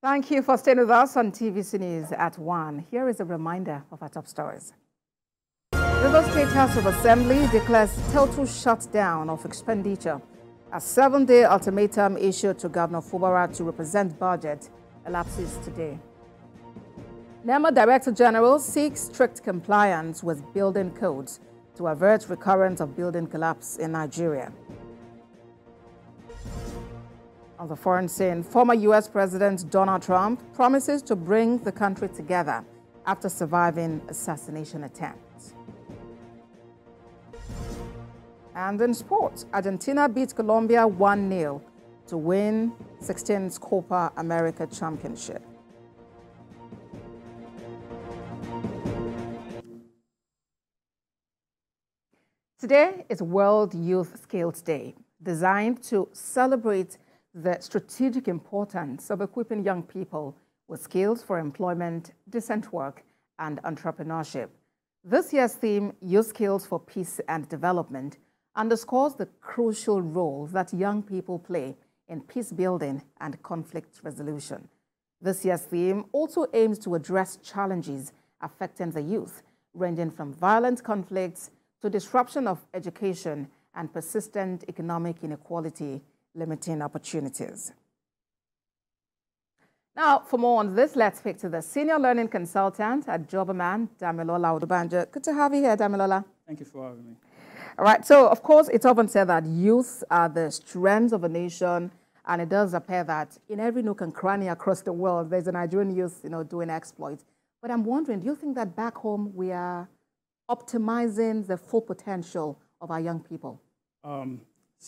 Thank you for staying with us on TVC News at 1. Here is a reminder of our top stories. Rivers State House of Assembly declares total shutdown of expenditure. A 7-day ultimatum issued to Governor Fubara to represent budget elapses today. NEMA Director General seeks strict compliance with building codes to avert recurrence of building collapse in Nigeria. On the foreign scene, former U.S. President Donald Trump promises to bring the country together after surviving assassination attempts. And in sports, Argentina beat Colombia 1-0 to win 16th Copa America Championship. Today is World Youth Skills Day, designed to celebrate the strategic importance of equipping young people with skills for employment, decent work, and entrepreneurship. This year's theme, Youth Skills for Peace and Development, underscores the crucial role that young people play in peace building and conflict resolution. This year's theme also aims to address challenges affecting the youth, ranging from violent conflicts to disruption of education and persistent economic inequality, limiting opportunities. Now, for more on this, let's speak to the Senior Learning Consultant at Joberman, Damilola Odubanjo. Good to have you here, Damilola. Thank you for having me. All right, so of course, it's often said that youth are the strength of a nation, and it does appear that in every nook and cranny across the world, there's a Nigerian youth, doing exploits. But I'm wondering, do you think that back home we are optimizing the full potential of our young people?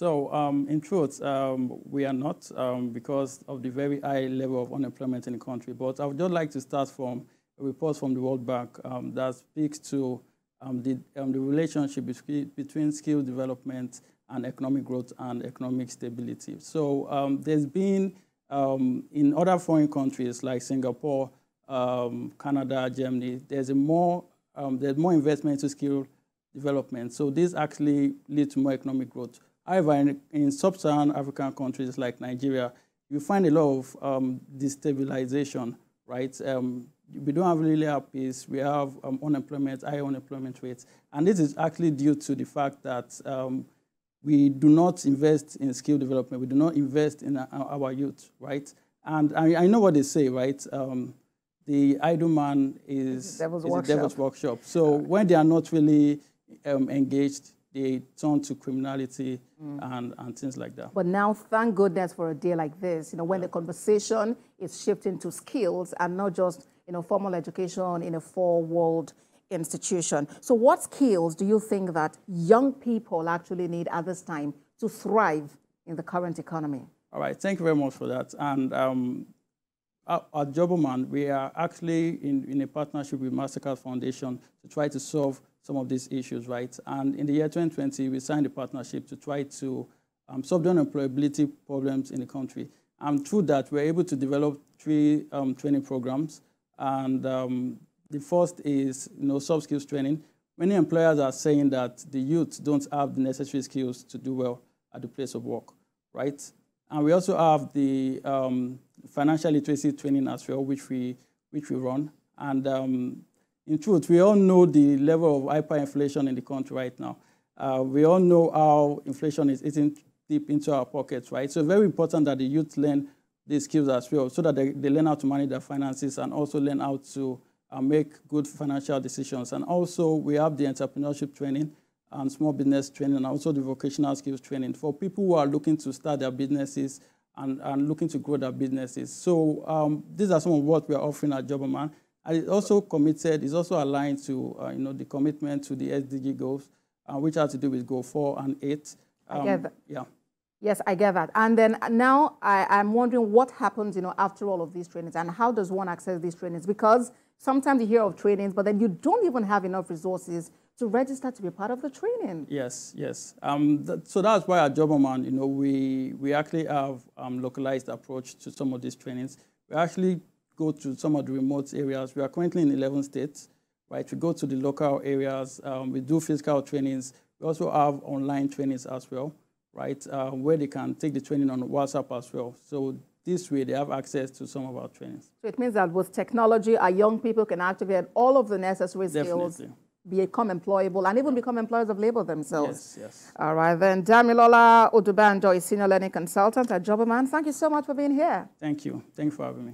In truth, we are not because of the very high level of unemployment in the country. But I would just like to start from a report from the World Bank that speaks to the relationship between skill development and economic growth and economic stability. So there's been, in other foreign countries like Singapore, Canada, Germany, there's more investment into skill development. So this actually leads to more economic growth. However, in sub-Saharan African countries like Nigeria, you find a lot of destabilization, right? We don't have really have peace. We have high unemployment rates. And this is actually due to the fact that we do not invest in skill development. We do not invest in our youth, right? And I know what they say, right? The idle man is the devil's workshop. So when they are not really engaged, they turn to criminality and things like that. But now, thank goodness for a day like this, when the conversation is shifting to skills and not just, formal education in a four-walled institution. So what skills do you think that young people actually need at this time to thrive in the current economy? All right, thank you very much for that. And at Joberman, we are actually in a partnership with Mastercard Foundation to try to solve some of these issues, right? And in the year 2020, we signed a partnership to try to solve the unemployability problems in the country. And through that, we're able to develop 3 training programs. And the first is, soft skills training. Many employers are saying that the youth don't have the necessary skills to do well at the place of work, right? And we also have the financial literacy training as well, which we run. And in truth, we all know the level of hyperinflation in the country right now. We all know how inflation is eating deep into our pockets, right? So very important that the youth learn these skills as well, so that they learn how to manage their finances and also learn how to make good financial decisions. And also, we have the entrepreneurship training and small business training, and also the vocational skills training for people who are looking to start their businesses and looking to grow their businesses. So these are some of what we are offering at Joberman. And it's also committed, it's also aligned to the commitment to the SDG goals, which have to do with goal 4 and 8. I get that. Yeah. Yes, I get that. And then now I'm wondering what happens, after all of these trainings, and how does one access these trainings? Because sometimes you hear of trainings, but then you don't even have enough resources to register to be part of the training. Yes, yes. So that's why at Joberman, we actually have localized approach to some of these trainings. We actually go to some of the remote areas. We are currently in 11 states, right? We go to the local areas. We do physical trainings. We also have online trainings as well, right? Where they can take the training on WhatsApp as well. So this way they have access to some of our trainings. So it means that with technology, our young people can activate all of the necessary skills, become employable, and even become employers of labor themselves. Yes. All right, then. Damilola Odubanjo is Senior Learning Consultant at Jobberman. Thank you so much for being here. Thank you. Thank you for having me.